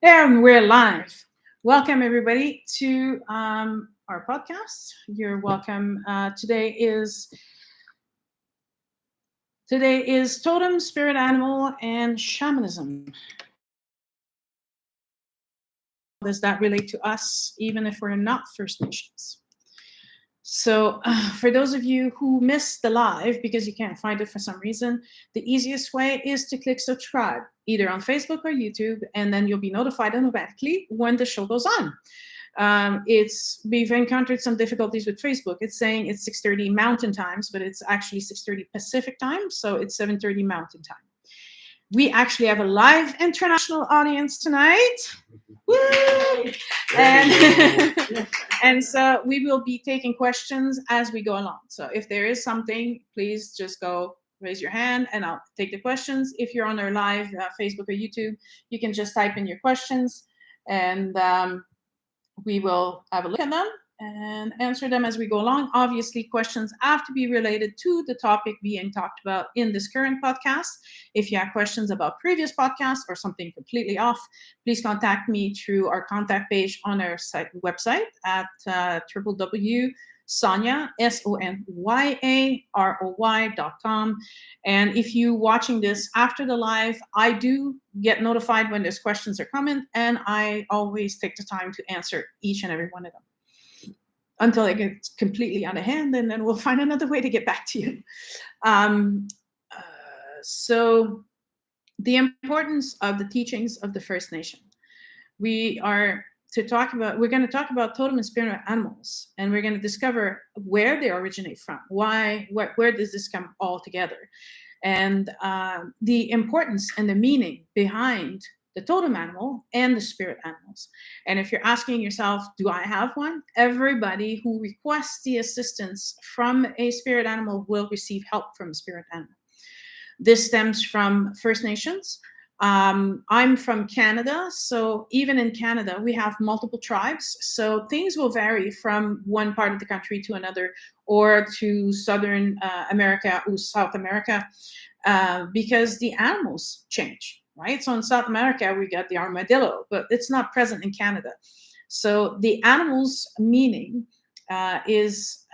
And we're live. Welcome everybody to our podcast. You're welcome. Today is Totem, Spirit Animal, and Shamanism. Does that relate to us, even if we're not First Nations? So, for those of you who missed the live because you can't find it for some reason, the easiest way is to click subscribe either on Facebook or YouTube, and then you'll be notified automatically when the show goes on. We've encountered some difficulties with Facebook. It's saying it's 6:30 Mountain Times, but it's actually 6:30 Pacific Time, so it's 7:30 Mountain Time. We actually have a live international audience tonight. Woo! And so we will be taking questions as we go along. So if there is something, please just go raise your hand and I'll take the questions. If you're on our live Facebook or YouTube, you can just type in your questions and we will have a look at them and answer them as we go along. Obviously, questions have to be related to the topic being talked about in this current podcast. If you have questions about previous podcasts or something completely off, please contact me through our contact page on our website at www.sonya, SONYAROY.com. And if you're watching this after the live, I do get notified when there's questions are coming, and I always take the time to answer each and every one of them until it gets completely out of hand, and then we'll find another way to get back to you. So the importance of the teachings of the First Nation. We're going to talk about totem and spirit animals, and we're going to discover where they originate from, where does this come all together, and the importance and the meaning behind the totem animal and the spirit animals. And if you're asking yourself, do I have one? Everybody who requests the assistance from a spirit animal will receive help from a spirit animal. This stems from First Nations. I'm from Canada, so even in Canada, we have multiple tribes. So things will vary from one part of the country to another, or to Southern America or South America, because the animals change, right? So in South America, we got the armadillo, but it's not present in Canada. So the animal's meaning is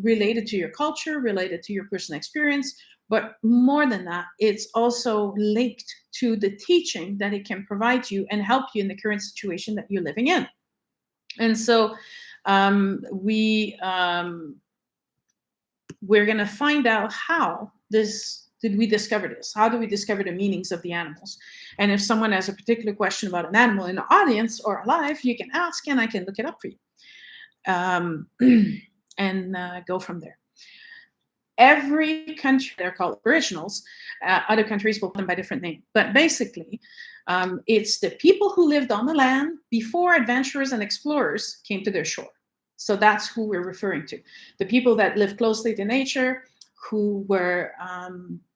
related to your culture, related to your personal experience. But more than that, it's also linked to the teaching that it can provide you and help you in the current situation that you're living in. And so we're going to find out how did we discover this? How do we discover the meanings of the animals? And if someone has a particular question about an animal in the audience or alive, you can ask and I can look it up for you and go from there. Every country, they're called aboriginals. Other countries will call them by different names. But basically, it's the people who lived on the land before adventurers and explorers came to their shore. So that's who we're referring to. The people that lived closely to nature, who were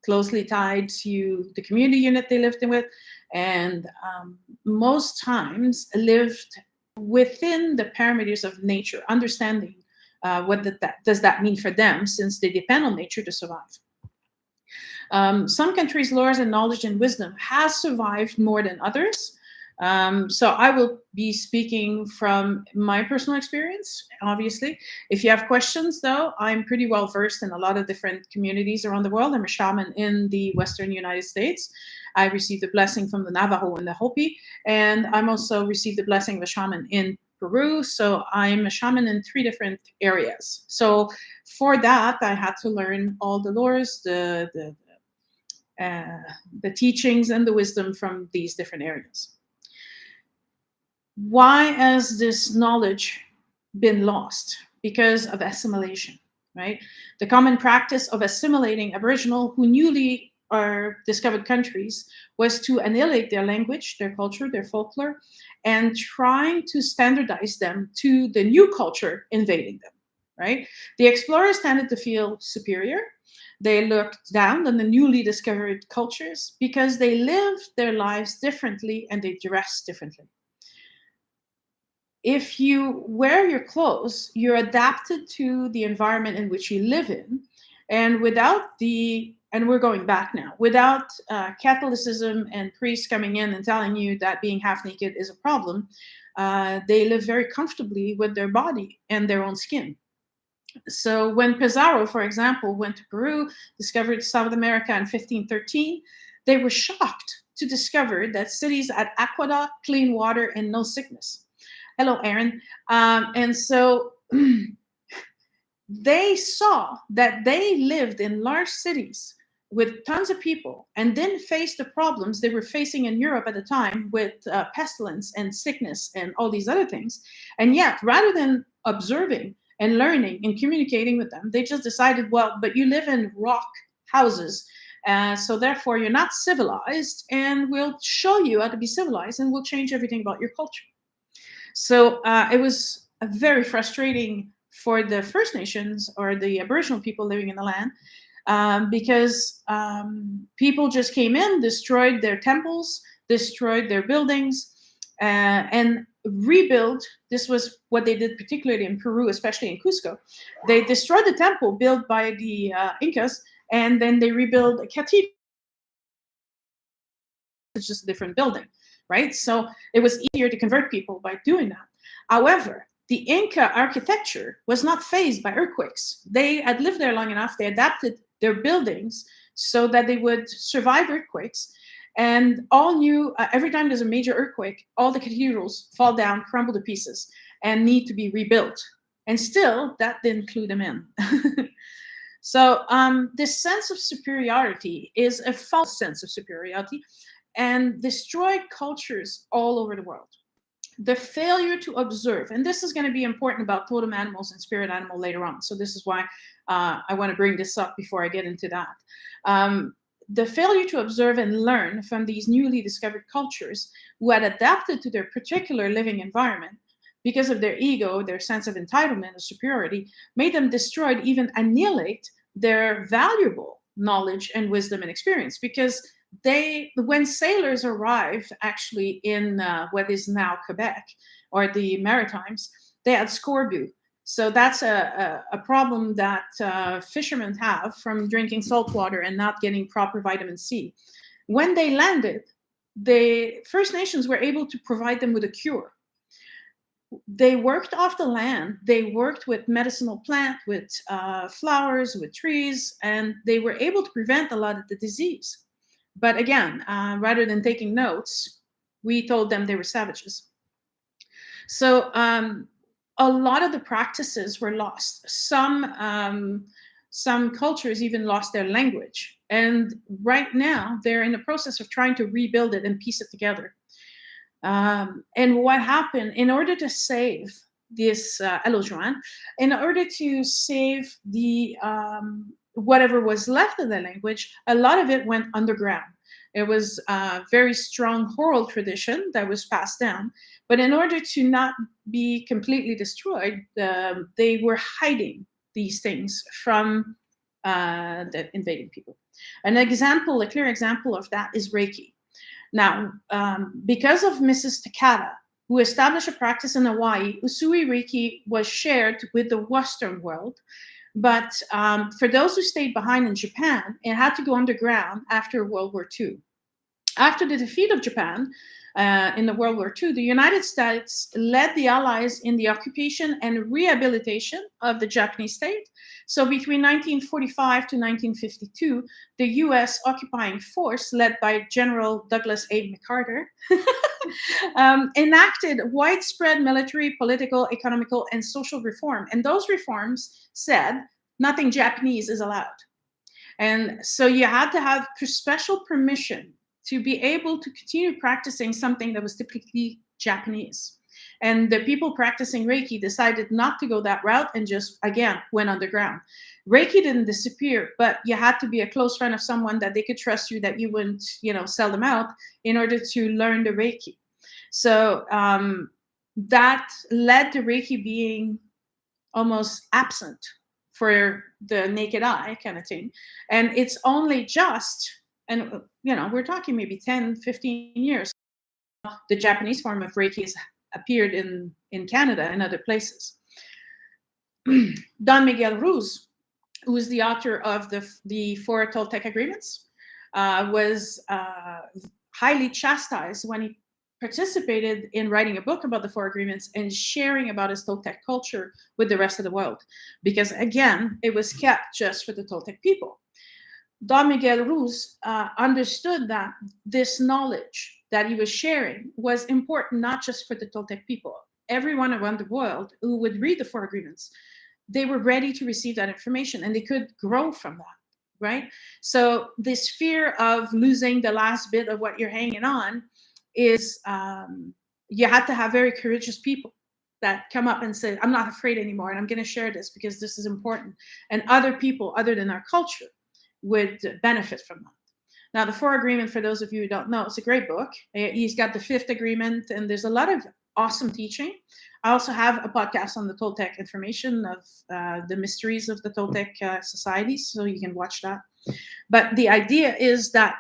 closely tied to the community unit they lived in with, and most times lived within the parameters of nature, understanding what does that mean for them, since they depend on nature to survive. Some countries' laws and knowledge and wisdom has survived more than others. So I will be speaking from my personal experience, obviously. If you have questions, though, I'm pretty well versed in a lot of different communities around the world. I'm a shaman in the Western United States. I received a blessing from the Navajo and the Hopi, and I'm also received the blessing of a shaman in Peru. So I'm a shaman in 3 different areas. So for that, I had to learn all the lores, the teachings and the wisdom from these different areas. Why has this knowledge been lost? Because of assimilation, right? The common practice of assimilating Aboriginal who newly are discovered countries was to annihilate their language, their culture, their folklore, and trying to standardize them to the new culture invading them, right? The explorers tended to feel superior. They looked down on the newly discovered cultures because they lived their lives differently and they dressed differently. If you wear your clothes, you're adapted to the environment in which you live in. And without the and we're going back now, without Catholicism and priests coming in and telling you that being half naked is a problem, they live very comfortably with their body and their own skin. So when Pizarro, for example, went to Peru, discovered South America in 1513, they were shocked to discover that cities had aqueduct, clean water, and no sickness. Hello, Aaron. And so they saw that they lived in large cities with tons of people and didn't face the problems they were facing in Europe at the time with pestilence and sickness and all these other things. And yet, rather than observing and learning and communicating with them, they just decided, well, but you live in rock houses, so therefore you're not civilized, and we'll show you how to be civilized, and we'll change everything about your culture. So it was a very frustrating for the First Nations or the Aboriginal people living in the land, because people just came in, destroyed their temples, destroyed their buildings, and rebuilt. This was what they did particularly in Peru, especially in Cusco. They destroyed the temple built by the Incas, and then they rebuilt a cathedral. It's just a different building, right? So it was easier to convert people by doing that. However, the Inca architecture was not fazed by earthquakes. They had lived there long enough. They adapted their buildings so that they would survive earthquakes. And all knew every time there's a major earthquake, all the cathedrals fall down, crumble to pieces, and need to be rebuilt. And still, that didn't clue them in. So this sense of superiority is a false sense of superiority and destroyed cultures all over the world. The failure to observe, and this is going to be important about totem animals and spirit animal later on. So this is why I want to bring this up before I get into that. The failure to observe and learn from these newly discovered cultures who had adapted to their particular living environment because of their ego, their sense of entitlement or superiority, made them destroy, even annihilate their valuable knowledge and wisdom and experience. Because when sailors arrived actually in what is now Quebec or the Maritimes, they had scorbut. So that's a problem that fishermen have from drinking salt water and not getting proper vitamin C. When they landed, the First Nations were able to provide them with a cure. They worked off the land. They worked with medicinal plant, with flowers, with trees, and they were able to prevent a lot of the disease. But again, rather than taking notes, we told them they were savages. So a lot of the practices were lost. Some cultures even lost their language. And right now, they're in the process of trying to rebuild it and piece it together. And what happened, in order to save this, hello, Joanne, in order to save the whatever was left of the language, a lot of it went underground. It was a very strong oral tradition that was passed down. But in order to not be completely destroyed, they were hiding these things from the invading people. A clear example of that is REIKI. Now, because of Mrs. Takata, who established a practice in Hawaii, Usui REIKI was shared with the Western world. But for those who stayed behind in Japan, it had to go underground after World War II. After the defeat of Japan in the World War II, the United States led the Allies in the occupation and rehabilitation of the Japanese state. So between 1945 to 1952, the US occupying force, led by General Douglas A. MacArthur, enacted widespread military, political, economical, and social reform. And those reforms said nothing Japanese is allowed. And so you had to have special permission to be able to continue practicing something that was typically Japanese. And the people practicing Reiki decided not to go that route and just, again, went underground. Reiki didn't disappear, but you had to be a close friend of someone that they could trust you, that you wouldn't, sell them out, in order to learn the Reiki. So that led to Reiki being almost absent for the naked eye kind of thing. And it's only just, and we're talking maybe 10, 15 years, the Japanese form of Reiki has appeared in Canada and other places. Don Miguel Ruiz who was the author of the four Toltec agreements, was highly chastised when he participated in writing a book about the four agreements and sharing about his Toltec culture with the rest of the world, because again, it was kept just for the Toltec people. Don Miguel Ruiz understood that this knowledge that he was sharing was important not just for the Toltec people. Everyone around the world who would read the four agreements, they were ready to receive that information and they could grow from that, right? So this fear of losing the last bit of what you're hanging on is, you have to have very courageous people that come up and say, I'm not afraid anymore, and I'm going to share this because this is important. And other people, other than our culture, would benefit from that. Now, the Four Agreement, for those of you who don't know, it's a great book. He's got the Fifth Agreement, and there's a lot of awesome teaching. I also have a podcast on the Toltec information of the mysteries of the Toltec societies, so you can watch that. But the idea is that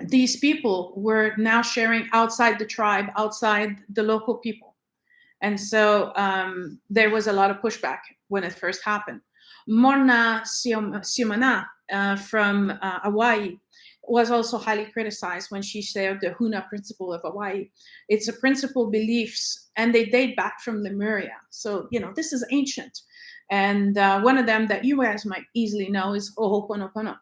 these people were now sharing outside the tribe, outside the local people. And so there was a lot of pushback when it first happened. Morna Siomana from Hawaii was also highly criticized when she shared the Huna principle of Hawaii. It's a principle beliefs, and they date back from Lemuria. So, this is ancient. And one of them that you guys might easily know is Ho'oponopono.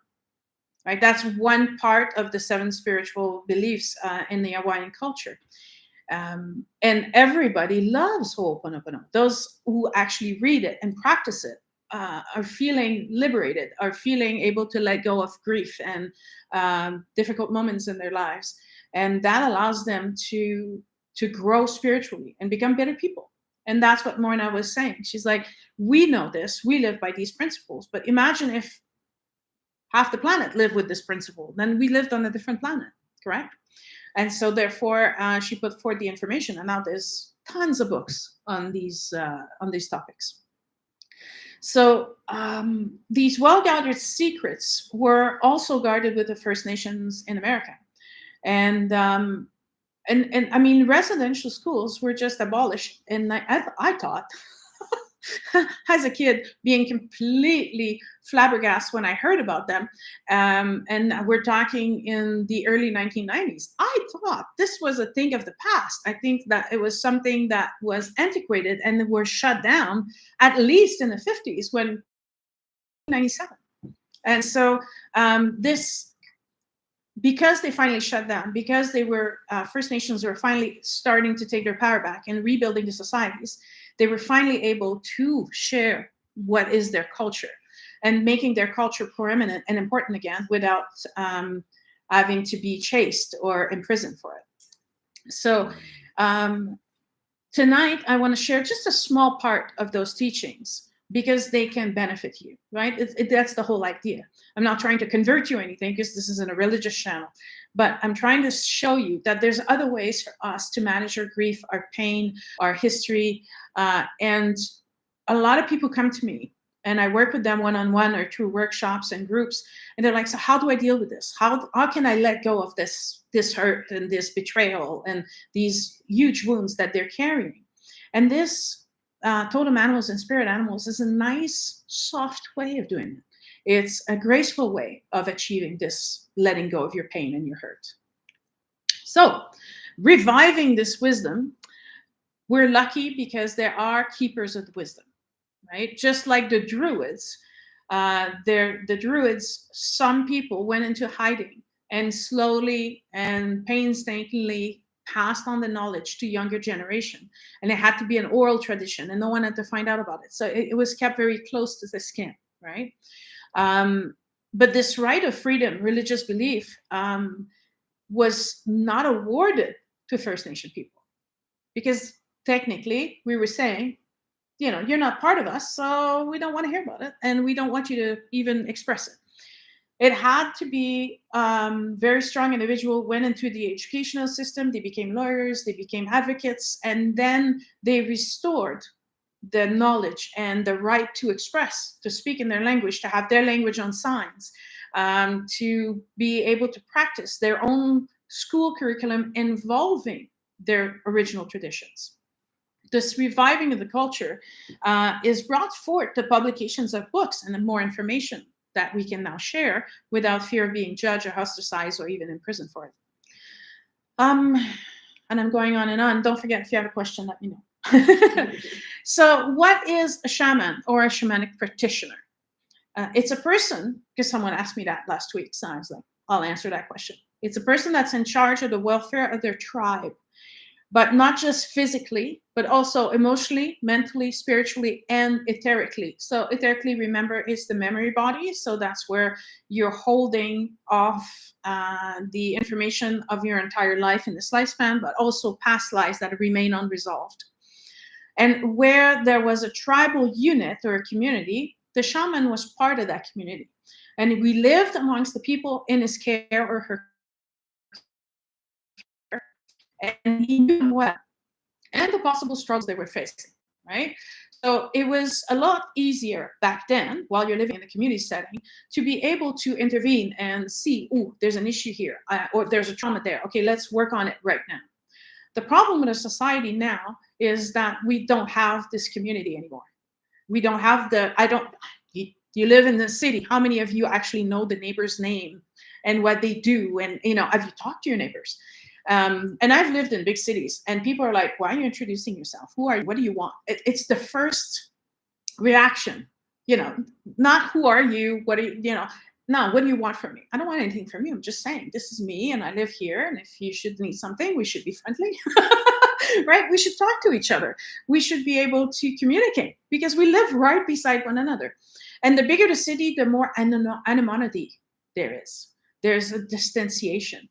Right? That's one part of the 7 spiritual beliefs in the Hawaiian culture. And everybody loves Ho'oponopono. Those who actually read it and practice it are feeling liberated, are feeling able to let go of grief and difficult moments in their lives. And that allows them to grow spiritually and become better people. And that's what Morna was saying. She's like, we know this, we live by these principles, but imagine if half the planet lived with this principle, then we lived on a different planet, correct? And so therefore, she put forth the information, and now there's tons of books on these topics. So these well-gathered secrets were also guarded with the First Nations in America. And I mean, residential schools were just abolished. And I thought, as a kid, being completely flabbergasted when I heard about them. And we're talking in the early 1990s. I thought this was a thing of the past. I think that it was something that was antiquated and were shut down, at least in the 50s, when 97. And so because they finally shut down, because they were First Nations were finally starting to take their power back and rebuilding the societies, they were finally able to share what is their culture and making their culture prominent and important again without having to be chased or imprisoned for it. So tonight, I want to share just a small part of those teachings because they can benefit you, right? That's the whole idea. I'm not trying to convert you or anything because this isn't a religious channel, but I'm trying to show you that there's other ways for us to manage our grief, our pain, our history. And a lot of people come to me and I work with them one-on-one or through workshops and groups. And they're like, so how do I deal with this? How can I let go of this hurt and this betrayal and these huge wounds that they're carrying? And this Totem Animals and Spirit Animals is a nice, soft way of doing it. It's a graceful way of achieving this letting go of your pain and your hurt. So, reviving this wisdom, we're lucky because there are keepers of the wisdom, right? Just like the Druids, the Druids, some people went into hiding and slowly and painstakingly passed on the knowledge to younger generation, and it had to be an oral tradition and no one had to find out about it, so it was kept very close to the skin, right? But this right of freedom, religious belief, was not awarded to First Nation people because technically we were saying, you're not part of us, so we don't want to hear about it and we don't want you to even express it. It had to be very strong individual went into the educational system, they became lawyers, they became advocates, and then they restored the knowledge and the right to express, to speak in their language, to have their language on signs, to be able to practice their own school curriculum involving their original traditions. this reviving of the culture is brought forth the publications of books and more information that we can now share without fear of being judged or ostracized or even imprisoned for it. And I'm going on and on. Don't forget, if you have a question, let me know. So what is a shaman or a shamanic practitioner? It's a person, because someone asked me that last week, so I was like, I'll answer that question. It's a person that's in charge of the welfare of their tribe, but not just physically, but also emotionally, mentally, spiritually, and etherically. So etherically, remember, is the memory body. So that's where you're holding off the information of your entire life in this lifespan, but also past lives that remain unresolved. And where there was a tribal unit or a community, the shaman was part of that community. And we lived amongst the people in his care or her care, and he knew them well, and the possible struggles they were facing, right? So it was a lot easier back then, while you're living in the community setting, to be able to intervene and see, oh, there's an issue here, or there's a trauma there. Okay, let's work on it right now. The problem with a society now is that we don't have this community anymore. We don't have you live in the city. How many of you actually know the neighbor's name and what they do? And, have you talked to your neighbors? And I've lived in big cities, and people are like, why are you introducing yourself? Who are you? What do you want? It's the first reaction, not who are you? What are you, no, what do you want from me? I don't want anything from you. I'm just saying, this is me and I live here. And if you should need something, we should be friendly, right? We should talk to each other. We should be able to communicate because we live right beside one another. And the bigger the city, the more anonymity there is. There's a distanciation.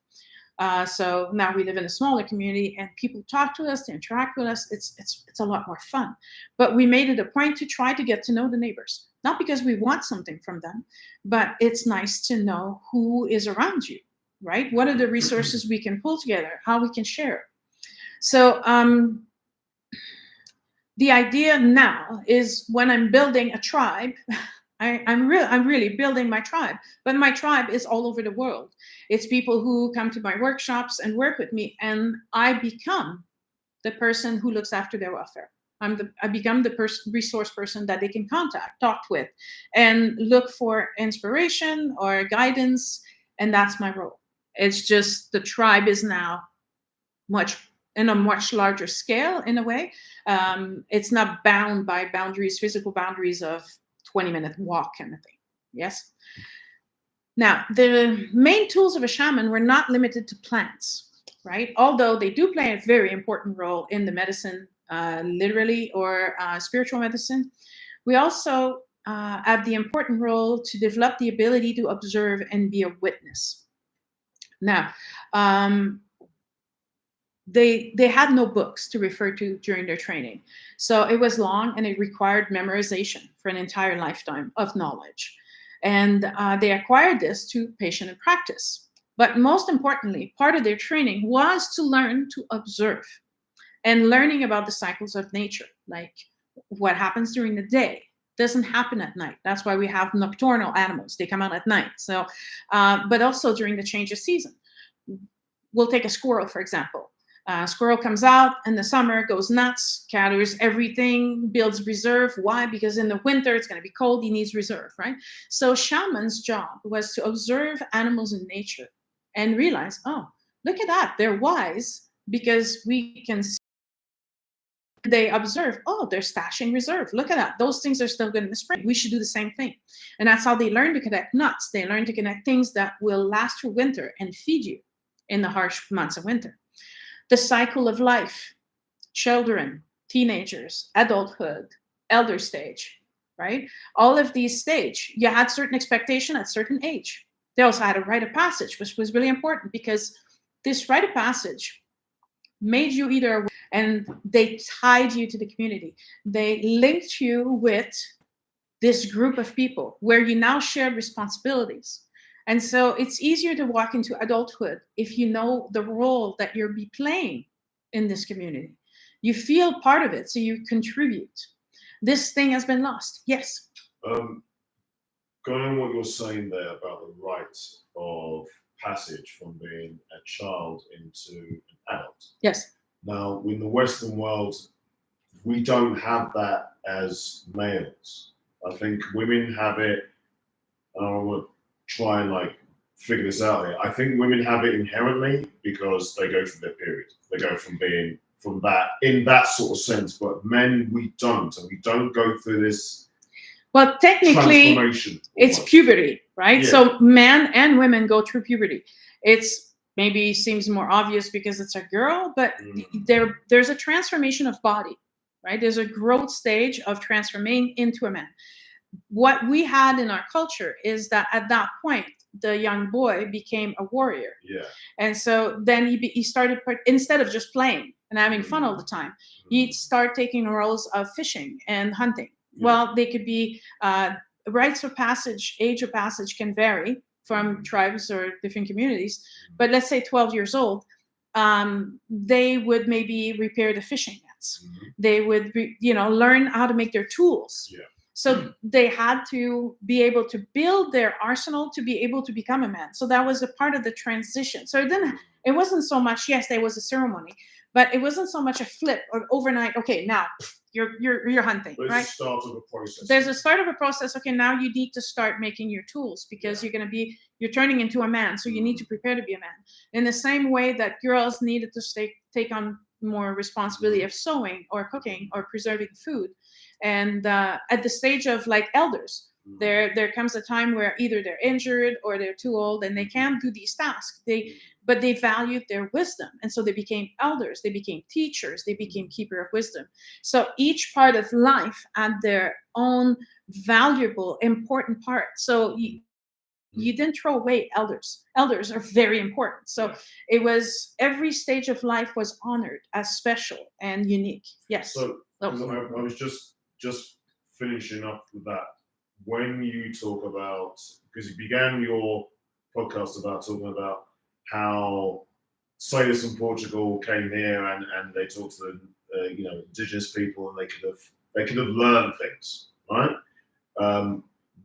So now we live in a smaller community and people talk to us, they interact with us. It's a lot more fun. But we made it a point to try to get to know the neighbors, not because we want something from them, but it's nice to know who is around you, right? What are the resources we can pull together, how we can share. So the idea now is when I'm building a tribe, I'm really building my tribe, but my tribe is all over the world. It's people who come to my workshops and work with me, and I become the person who looks after their welfare. I become the resource person that they can contact, talk with, and look for inspiration or guidance, and that's my role. It's just the tribe is now in a much larger scale in a way. It's not bound by physical boundaries of 20-minute walk kind of thing. Yes. Now, the main tools of a shaman were not limited to plants, right? Although they do play a very important role in the medicine, literally, or spiritual medicine. We also have the important role to develop the ability to observe and be a witness. Now, they had no books to refer to during their training. So it was long and it required memorization for an entire lifetime of knowledge. And they acquired this through patient and practice. But most importantly, part of their training was to learn to observe and learning about the cycles of nature, like what happens during the day doesn't happen at night. That's why we have nocturnal animals. They come out at night. So, but also during the change of season. We'll take a squirrel, for example. Squirrel comes out in the summer, goes nuts, gathers everything, builds reserve. Why? Because in the winter, it's going to be cold. He needs reserve, right? So shaman's job was to observe animals in nature and realize, oh, look at that. They're wise because we can see. They observe, oh, they're stashing reserve. Look at that. Those things are still good in the spring. We should do the same thing. And that's how they learn to connect nuts. They learn to connect things that will last through winter and feed you in the harsh months of winter. The cycle of life, children, teenagers, adulthood, elder stage, right? All of these stage, you had certain expectation at certain age. They also had a rite of passage, which was really important because this rite of passage made you either, and they tied you to the community. They linked you with this group of people where you now shared responsibilities. And so it's easier to walk into adulthood if you know the role that you'll be playing in this community. You feel part of it, so you contribute. This thing has been lost. Yes? Going on what you're saying there about the rite of passage from being a child into an adult. Yes. Now, in the Western world, we don't have that as males. I think women have it. I want to try and like figure this out here. I think women have it inherently because they go through their period. They go from being from that in that sort of sense, but men we don't, and we don't go through this. Well, technically, transformation it's almost. puberty, right? Yeah. So men and women go through puberty. It's maybe seems more obvious because it's a girl, but there's a transformation of body, right? There's a growth stage of transforming into a man. What we had in our culture is that at that point, the young boy became a warrior. Yeah. And so then he started, instead of just playing and having fun all the time, he'd start taking roles of fishing and hunting. Yeah. Well, they could be rites of passage, age of passage can vary from tribes or different communities. But let's say 12 years old, they would maybe repair the fishing nets. They would, learn how to make their tools. Yeah. So they had to be able to build their arsenal to be able to become a man. So that was a part of the transition. So it wasn't so much, yes, there was a ceremony, but it wasn't so much a flip or overnight. Okay, now you're hunting, There's right? a start of a process. There's a start of a process. Okay, now you need to start making your tools because you're turning into a man. So you need to prepare to be a man. In the same way that girls needed to take on more responsibility of sewing or cooking or preserving food. And at the stage of like elders, there comes a time where either they're injured or they're too old and they can't do these tasks. But they valued their wisdom. And so they became elders, they became teachers, they became keeper of wisdom. So each part of life had their own valuable, important part. So you didn't throw away elders. Elders are very important. So it was, every stage of life was honored as special and unique. Yes. So I was just finishing up with that. When you talk about, because you began your podcast about talking about how sailors from Portugal came here and they talked to the indigenous people and they could have learned things, right?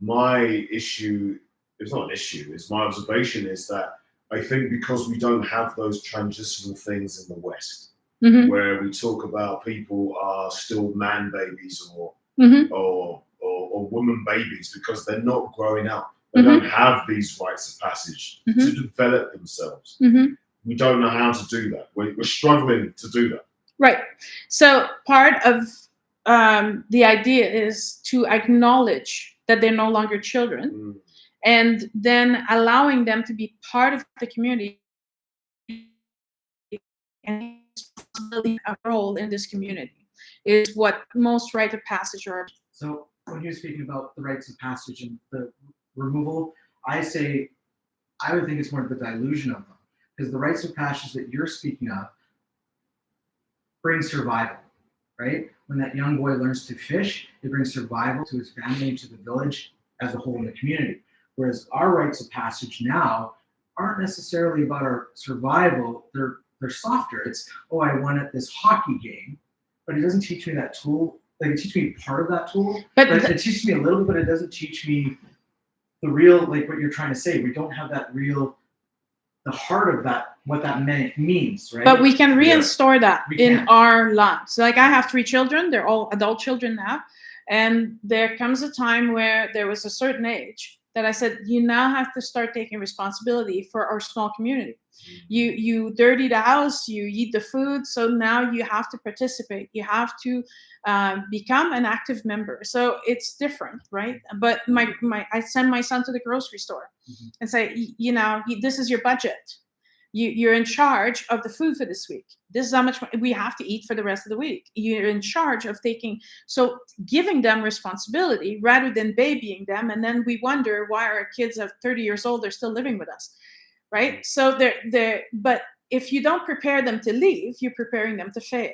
My issue, it's not an issue, it's my observation is that I think because we don't have those transitional things in the West, where we talk about people are still man babies or woman babies because they're not growing up. They don't have these rites of passage to develop themselves. We don't know how to do that. We're struggling to do that. Right. So part of the idea is to acknowledge that they're no longer children, and then allowing them to be part of the community and a role in this community is what most rites of passage are. So when you're speaking about the rites of passage and the removal, I would think it's more of the dilution of them, because the rites of passage that you're speaking of bring survival, right? When that young boy learns to fish, it brings survival to his family and to the village as a whole in the community. Whereas our rites of passage now aren't necessarily about our survival. They're softer. It's, I won at this hockey game, but it doesn't teach me that tool. Like, it teaches me part of that tool, but it teaches me a little bit, but it doesn't teach me the real, like what you're trying to say. We don't have that real, the heart of that, what that means, right? But we can reinstore that in our lives. Like, I have 3 children. They're all adult children now. And there comes a time where there was a certain age that I said, you now have to start taking responsibility for our small community. You dirty the house, you eat the food, so now you have to participate. You have to become an active member. So it's different, right? But I send my son to the grocery store and say, this is your budget. You're in charge of the food for this week. This is how much we have to eat for the rest of the week. You're in charge of giving them responsibility rather than babying them. And then we wonder why our kids at 30 years old are still living with us, right? So but if you don't prepare them to leave, you're preparing them to fail.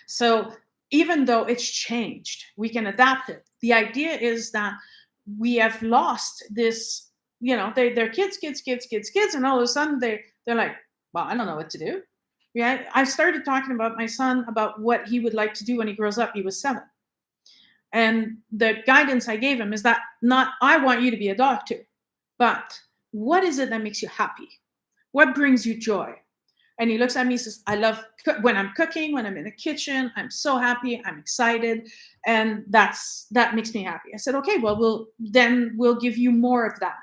So even though it's changed, we can adapt it. The idea is that we have lost this. They're kids, and all of a sudden they're like, well, I don't know what to do. Yeah, I started talking about my son about what he would like to do when he grows up. He was 7, and the guidance I gave him is that not I want you to be a doctor, but what is it that makes you happy? What brings you joy? And he looks at me, he says, I love when I'm cooking, when I'm in the kitchen, I'm so happy, I'm excited. And that makes me happy. I said, okay, well, we'll give you more of that.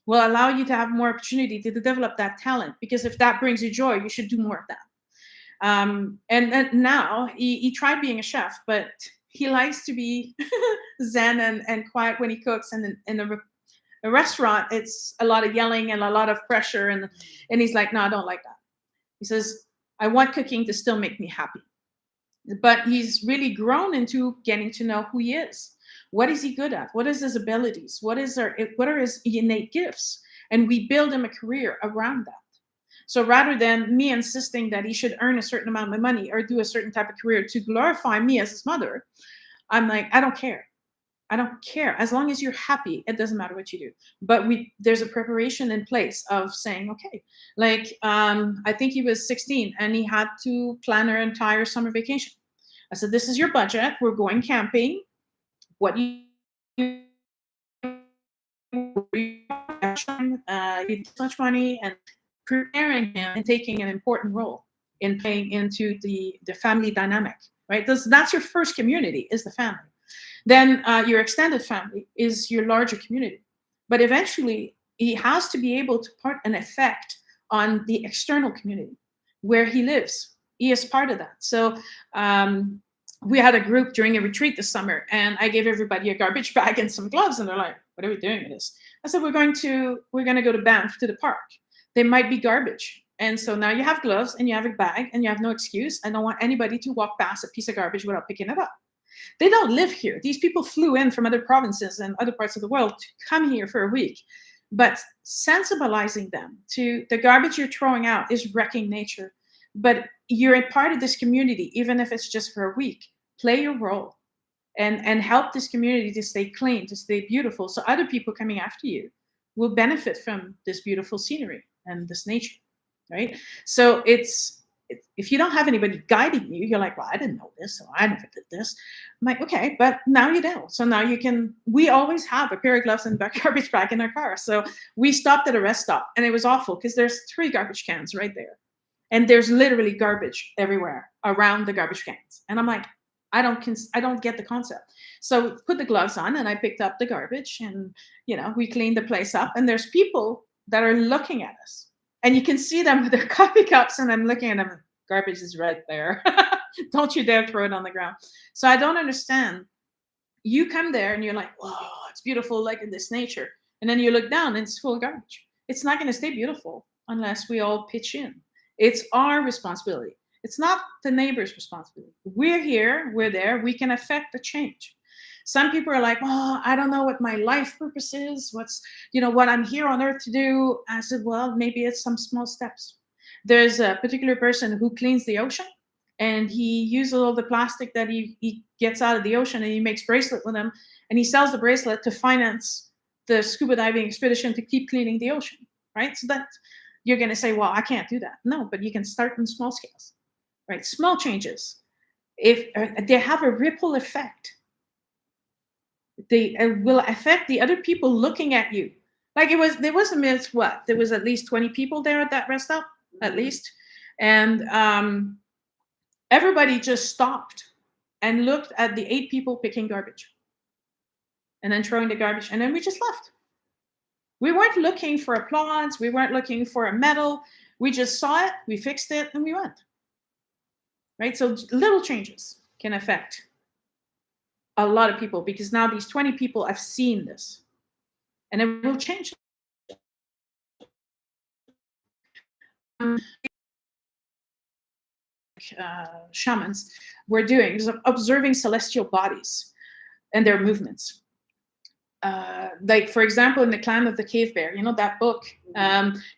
We'll allow you to have more opportunity to develop that talent, because if that brings you joy, you should do more of that. And now he tried being a chef, but he likes to be zen and quiet when he cooks. And in a restaurant, it's a lot of yelling and a lot of pressure. And he's like, no, I don't like that. He says, I want cooking to still make me happy. But he's really grown into getting to know who he is. What is he good at? What is his abilities? What are his innate gifts? And we build him a career around that. So rather than me insisting that he should earn a certain amount of money or do a certain type of career to glorify me as his mother, I'm like, I don't care. I don't care. As long as you're happy, it doesn't matter what you do. But there's a preparation in place of saying, okay, like I think he was 16 and he had to plan our entire summer vacation. I said, this is your budget. We're going camping. What do you need this much money, and preparing him and taking an important role in playing into the family dynamic, right? That's your first community, is the family. Then your extended family is your larger community. But eventually, he has to be able to put an effect on the external community where he lives. He is part of that. So we had a group during a retreat this summer, and I gave everybody a garbage bag and some gloves, and they're like, what are we doing with this? I said, we're going to go to Banff, to the park. They might be garbage. And so now you have gloves and you have a bag and you have no excuse. I don't want anybody to walk past a piece of garbage without picking it up. They don't live here. These people flew in from other provinces and other parts of the world to come here for a week. But sensibilizing them to the garbage you're throwing out is wrecking nature. But you're a part of this community, even if it's just for a week. Play your role and help this community to stay clean, to stay beautiful. So other people coming after you will benefit from this beautiful scenery and this nature, right? So if you don't have anybody guiding you, you're like, well, I didn't know this, so I never did this. I'm like, okay, but now you know. So now you can, we always have a pair of gloves and a garbage bag in our car. So we stopped at a rest stop, and it was awful because there's 3 garbage cans right there. And there's literally garbage everywhere around the garbage cans. And I'm like, I don't get the concept. So put the gloves on, and I picked up the garbage, and we cleaned the place up. And there's people that are looking at us, and you can see them with their coffee cups, and I'm looking at them. Garbage is right there. Don't you dare throw it on the ground. So I don't understand. You come there and you're like, whoa, it's beautiful, like in this nature. And then you look down and it's full of garbage. It's not going to stay beautiful unless we all pitch in. It's our responsibility. It's not the neighbor's responsibility. We're here, we're there, we can affect the change. Some people are like, oh, I don't know what my life purpose is. What's, what I'm here on earth to do. I said, well, maybe it's some small steps. There's a particular person who cleans the ocean, and he uses all the plastic that he gets out of the ocean, and he makes bracelet with them, and he sells the bracelet to finance the scuba diving expedition to keep cleaning the ocean, right? So that you're going to say, well, I can't do that. No, but you can start in small scales, right? Small changes. If they have a ripple effect, they will affect the other people looking at you. Like there was there was at least 20 people there at that rest stop, at least. And everybody just stopped and looked at the 8 people picking garbage and then throwing the garbage. And then we just left. We weren't looking for applause. We weren't looking for a medal. We just saw it, we fixed it, and we went. Right? So little changes can affect a lot of people, because now these 20 people have seen this, and it will change. Shamans were doing is observing celestial bodies and their movements. Like, for example, in The Clan of the Cave Bear, that book,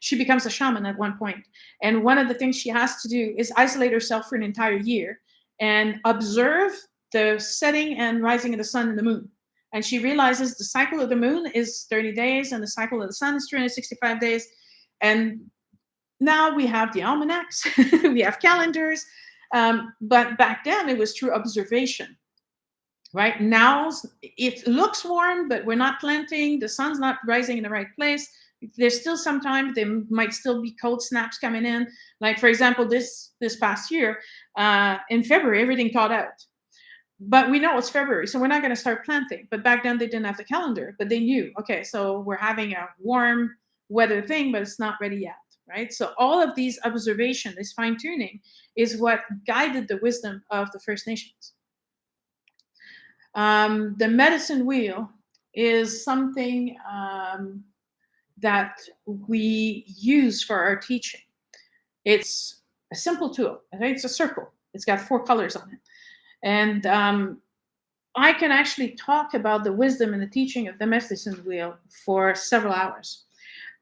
she becomes a shaman at one point. And one of the things she has to do is isolate herself for an entire year and observe the setting and rising of the sun and the moon. And she realizes the cycle of the moon is 30 days and the cycle of the sun is 365 days. And now we have the almanacs, we have calendars. But back then it was through observation. Right now, it looks warm, but we're not planting. The sun's not rising in the right place. There's still sometimes there might still be cold snaps coming in. Like for example, this past year, in February, everything thawed out. But we know it's February, so we're not going to start planting. But back then they didn't have the calendar, but they knew, okay, so we're having a warm weather thing, but it's not ready yet, right? So all of these observation, this fine tuning, is what guided the wisdom of the First Nations. The medicine wheel is something that we use for our teaching. It's a simple tool. Right? It's a circle. It's got 4 colors on it. And I can actually talk about the wisdom and the teaching of the medicine wheel for several hours.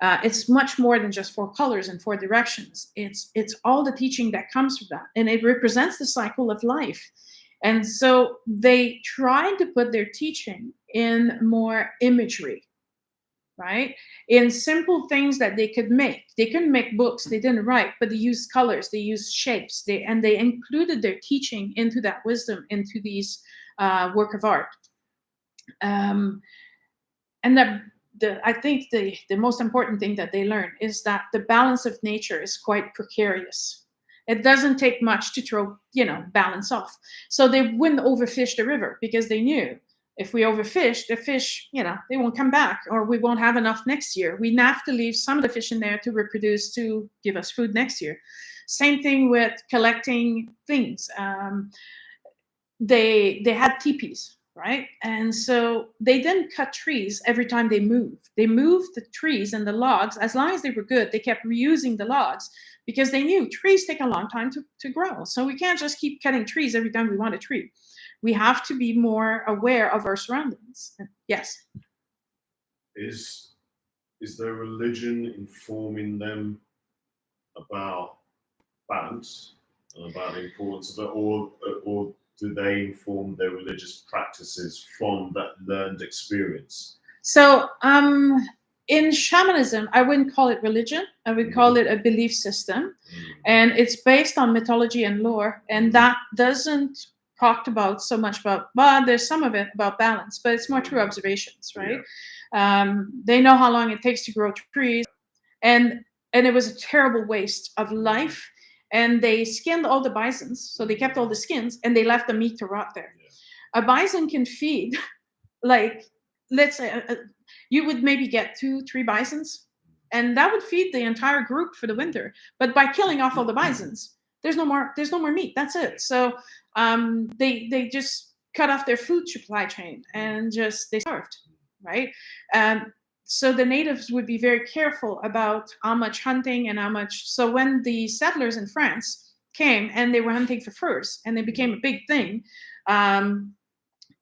It's much more than just 4 colors and 4 directions. It's all the teaching that comes from that. And it represents the cycle of life. And so they tried to put their teaching in more imagery, right? In simple things that they could make. They couldn't make books, they didn't write, but they used colors, they used shapes, they included their teaching into that wisdom, into these work of art. And I think the most important thing that they learned is that the balance of nature is quite precarious. It doesn't take much to throw, balance off. So they wouldn't overfish the river because they knew if we overfish, the fish, they won't come back, or we won't have enough next year. We have to leave some of the fish in there to reproduce, to give us food next year. Same thing with collecting things. They had teepees, right? And so they didn't cut trees every time they moved. They moved the trees and the logs. As long as they were good, they kept reusing the logs because they knew trees take a long time to grow. So we can't just keep cutting trees every time we want a tree. We have to be more aware of our surroundings. Yes. Is there religion informing them about balance and about the importance of it, or do they inform their religious practices from that learned experience? So in shamanism, I wouldn't call it religion. I would call it a belief system. And it's based on mythology and lore. And that doesn't talked about so much about, but there's some of it about balance, but it's more through observations, right? Yeah. They know how long it takes to grow trees, and it was a terrible waste of life. And they skinned all the bisons, so they kept all the skins, and they left the meat to rot there. Yeah. A bison can feed, like, let's say, you would maybe get 2-3 bisons, and that would feed the entire group for the winter. But by killing off all the bisons, there's no more meat. That's it. So they just cut off their food supply chain and they starved, right? So the natives would be very careful about how much hunting and how much. So when the settlers in France came and they were hunting for furs, and they became a big thing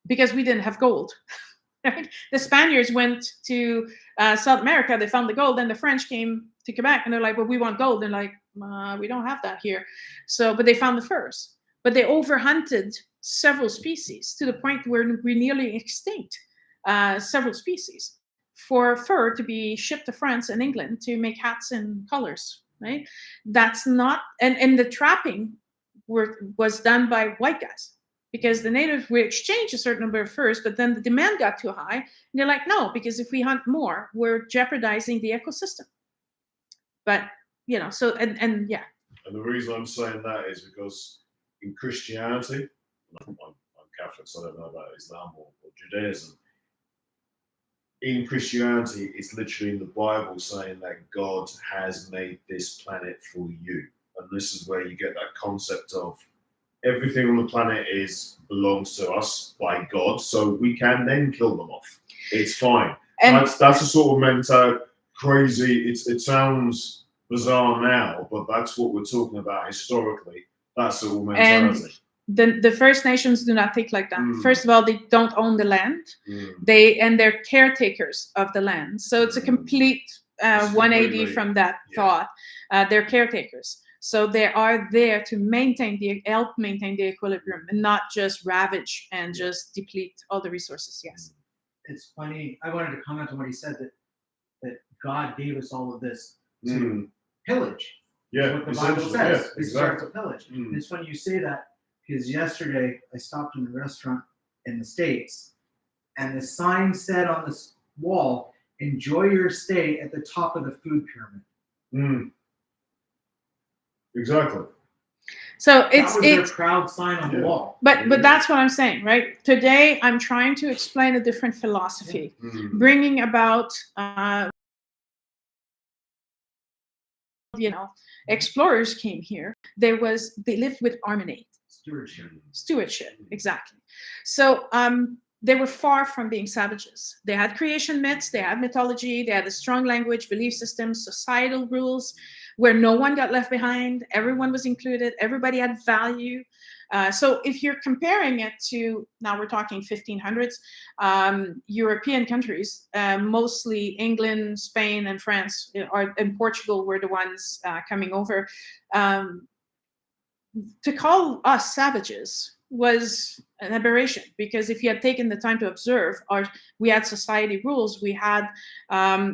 because we didn't have gold. Right? The Spaniards went to South America, they found the gold, and the French came to Quebec, and they're like, well, we want gold. They're like, we don't have that here. So, but they found the furs. But they overhunted several species to the point where we're nearly extinct, several species, for fur to be shipped to France and England to make hats and collars, right? That's not, and the trapping was done by white guys. Because the natives would exchange a certain number of furs, but then the demand got too high. And they're like, no, because if we hunt more, we're jeopardizing the ecosystem. But, so, and yeah. And the reason I'm saying that is because in Christianity, I'm Catholic, so I don't know about Islam or Judaism. In Christianity, it's literally in the Bible saying that God has made this planet for you. And this is where you get that concept of everything on the planet belongs to us by God, so we can then kill them off. It's fine. And that's a sort of mental crazy. It sounds bizarre now, but that's what we're talking about historically. That's sort of mentality. And the First Nations do not think like that. First of all, they don't own the land. They're caretakers of the land. So it's a complete 180 from that thought. They're caretakers. So they are there to help maintain the equilibrium, and not just ravage and just deplete all the resources. Yes. It's funny. I wanted to comment on what he said, that God gave us all of this to pillage. Yeah, what the Bible says. Yeah, it starts to pillage. It's funny you say that, because yesterday I stopped in a restaurant in the States, and the sign said on this wall, enjoy your stay at the top of the food pyramid. Exactly. So That was their proud sign on the wall. But that's what I'm saying, right? Today, I'm trying to explain a different philosophy, bringing about, explorers came here. They lived with harmony. Stewardship, exactly. So they were far from being savages. They had creation myths, they had mythology, they had a strong language, belief system, societal rules, where no one got left behind, everyone was included, everybody had value. So if you're comparing it to, now we're talking 1500s, European countries, mostly England, Spain, and France, and Portugal were the ones coming over. To call us savages was an aberration, because if you had taken the time to observe, we had society rules. We had,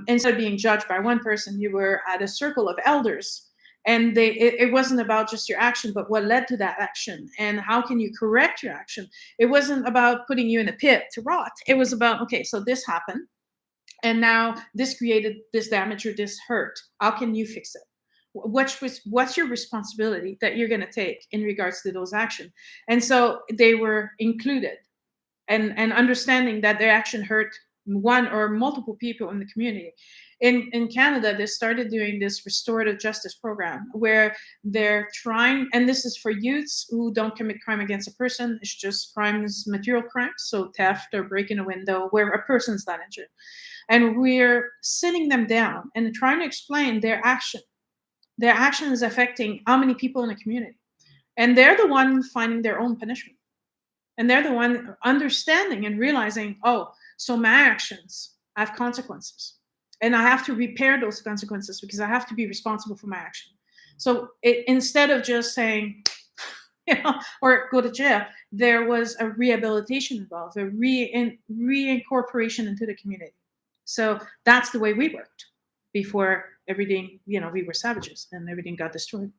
instead of being judged by one person, you were at a circle of elders, and it wasn't about just your action, but what led to that action, and how can you correct your action. It wasn't about putting you in a pit to rot. It was about, okay, so this happened, and now this created this damage or this hurt. How can you fix it? What's your responsibility that you're going to take in regards to those actions? And so they were included, and understanding that their action hurt one or multiple people in the community. In Canada, they started doing this restorative justice program where they're trying, and this is for youths who don't commit crime against a person. It's just crimes, material crimes, so theft or breaking a window where a person's not injured. And we're sitting them down and trying to explain their action. Their action is affecting how many people in the community. And they're the one finding their own punishment. And they're the one understanding and realizing, oh, so my actions have consequences. And I have to repair those consequences because I have to be responsible for my action. So instead of just saying, or go to jail, there was a rehabilitation involved, a reincorporation into the community. So that's the way we worked before everything, we were savages and everything got destroyed.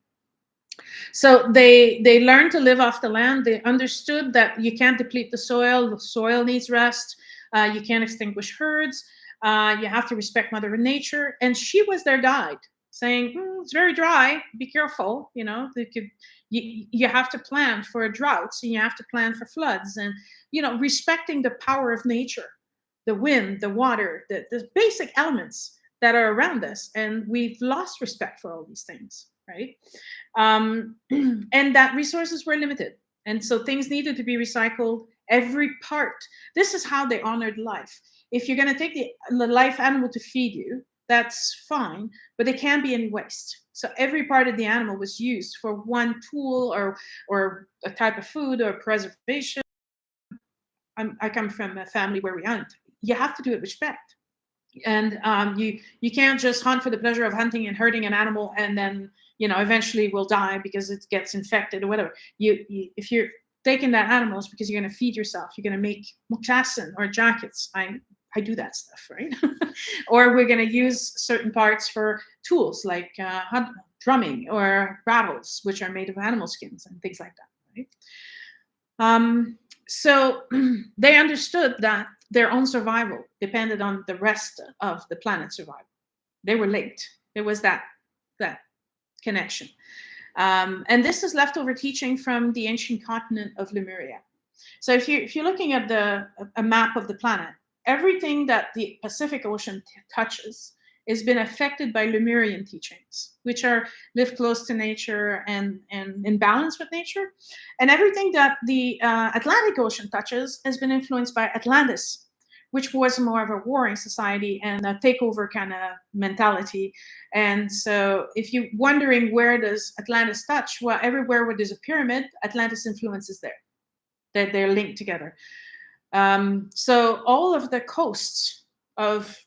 So they learned to live off the land. They understood that you can't deplete the soil needs rest. You can't extinguish herds. You have to respect Mother Nature. And she was their guide, saying, it's very dry, be careful. You have to plan for droughts, and you have to plan for floods, and respecting the power of nature, the wind, the water, the basic elements that are around us. And we've lost respect for all these things, right? And that resources were limited. And so things needed to be recycled, every part. This is how they honored life. If you're going to take the life animal to feed you, that's fine, but it can't be any waste. So every part of the animal was used for one tool or a type of food or preservation. I come from a family where we hunt. You have to do it with respect. And you can't just hunt for the pleasure of hunting and hurting an animal and then eventually will die because it gets infected or whatever. If you're taking that animal, it's because you're going to feed yourself. You're going to make moccasin or jackets. I do that stuff, right? Or we're going to use certain parts for tools like drumming or rattles, which are made of animal skins and things like that, right? So they understood that their own survival depended on the rest of the planet's survival. They were linked. There was that connection. And this is leftover teaching from the ancient continent of Lemuria. So if you're looking at a map of the planet, everything that the Pacific Ocean touches has been affected by Lemurian teachings, which are live close to nature and in balance with nature. And everything that the Atlantic Ocean touches has been influenced by Atlantis, which was more of a warring society and a takeover kind of mentality. And so if you're wondering where does Atlantis touch, well, everywhere where there's a pyramid, Atlantis influence is there. They're linked together. So all of the coasts of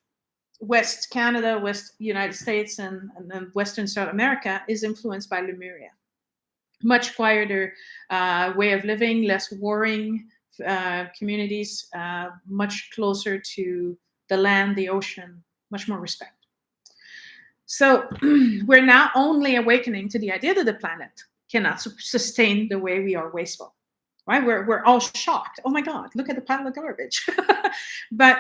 West Canada, West United States, and then Western South America is influenced by Lemuria. Much quieter way of living, less warring communities, much closer to the land, the ocean, much more respect. So we're now only awakening to the idea that the planet cannot sustain the way we are wasteful. Right? We're all shocked. Oh my God, look at the pile of garbage. But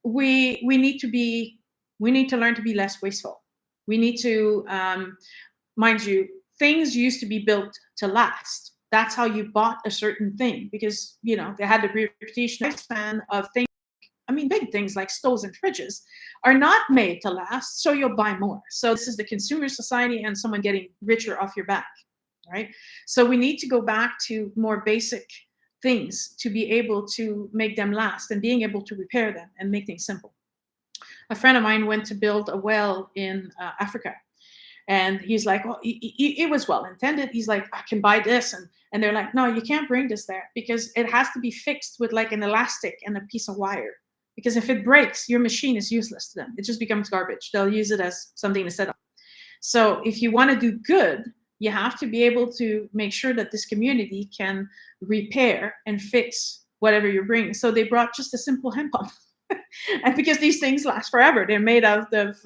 we need to learn to be less wasteful. We need to, mind you, things used to be built to last. That's how you bought a certain thing, because they had the reputation lifespan of things. I mean, big things like stoves and fridges are not made to last, so you'll buy more. So this is the consumer society and someone getting richer off your back, right? So we need to go back to more basic things to be able to make them last, and being able to repair them and make things simple. A friend of mine went to build a well in Africa, and he's like, well, it was well intended. He's like, I can buy this, and they're like, no, you can't bring this there because it has to be fixed with like an elastic and a piece of wire. Because if it breaks, your machine is useless to them. It just becomes garbage. They'll use it as something to set up. So if you want to do good, you have to be able to make sure that this community can repair and fix whatever you're bringing. So they brought just a simple hand pump. And because these things last forever, they're made out of,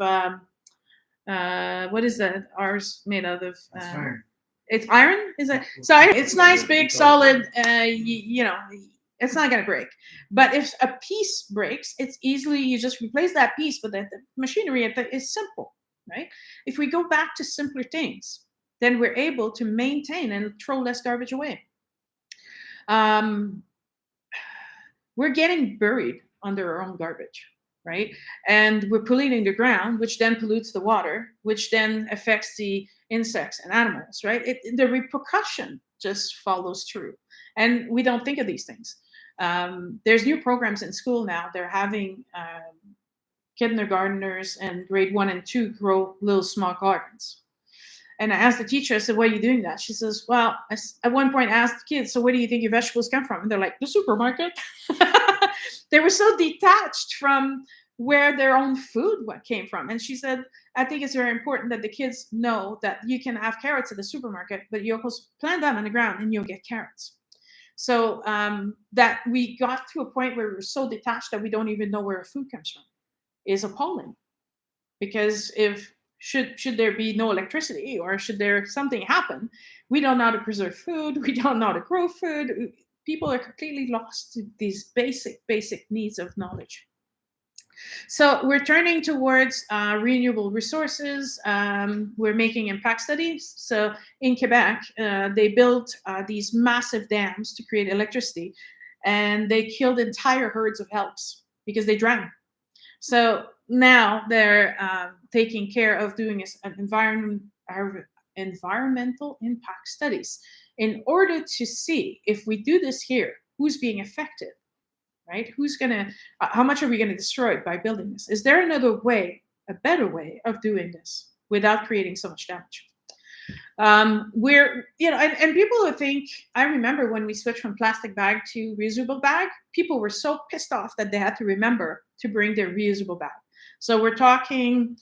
what is that? Ours made out of? Iron. It's iron? Is it? So it's nice, big, solid, it's not going to break. But if a piece breaks, it's easily, you just replace that piece, but the machinery is simple, right? If we go back to simpler things, then we're able to maintain and throw less garbage away. We're getting buried under our own garbage, right? And we're polluting the ground, which then pollutes the water, which then affects the insects and animals, right? The repercussion just follows through. And we don't think of these things. There's new programs in school now. They're having kindergartners and grade 1 and 2 grow little small gardens. And I asked the teacher, I said, why are you doing that? She says, well, at one point I asked the kids, so where do you think your vegetables come from? And they're like, the supermarket. They were so detached from where their own food came from. And she said, I think it's very important that the kids know that you can have carrots at the supermarket, but you also plant them on the ground and you'll get carrots. So that we got to a point where we're so detached that we don't even know where our food comes from is appalling. Because should there be no electricity, or should there something happen, we don't know how to preserve food, we don't know how to grow food. People are completely lost to these basic needs of knowledge. So we're turning towards renewable resources. We're making impact studies. So in Quebec, they built these massive dams to create electricity, and they killed entire herds of elks because they drowned. So now they're taking care of doing environmental impact studies in order to see if we do this here, who's being affected, right? How much are we going to destroy by building this? Is there another way, a better way of doing this without creating so much damage? And people would think, I remember when we switched from plastic bag to reusable bag, people were so pissed off that they had to remember to bring their reusable bag. So we're talking,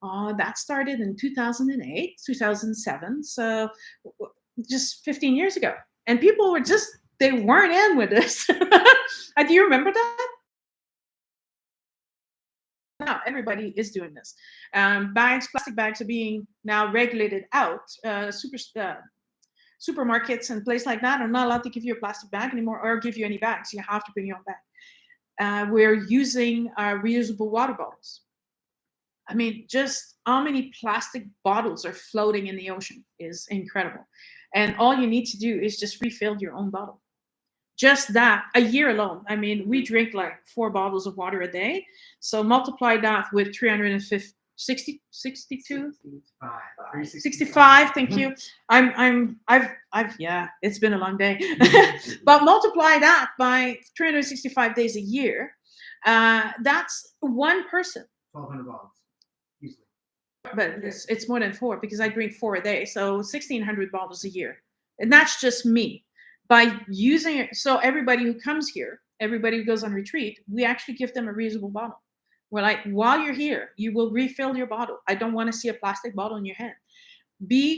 that started in 2008, 2007. So just 15 years ago. And people were they weren't in with this. Do you remember that? Now everybody is doing this. Plastic bags are being now regulated out. Supermarkets and places like that are not allowed to give you a plastic bag anymore or give you any bags. You have to bring your own bag. We're using reusable water bottles. I mean, just how many plastic bottles are floating in the ocean is incredible. And all you need to do is just refill your own bottle. Just that, a year alone. I mean, we drink like 4 bottles of water a day. So multiply that with 65. Thank you. Yeah, it's been a long day. But multiply that by 365 days a year. That's one person. 1,200 bottles. Easily. But it's more than 4 because I drink 4 a day. So 1,600 bottles a year. And that's just me. By using it, so everybody who comes here, everybody who goes on retreat, we actually give them a reusable bottle. We're like, while you're here, you will refill your bottle. I don't want to see a plastic bottle in your hand. Be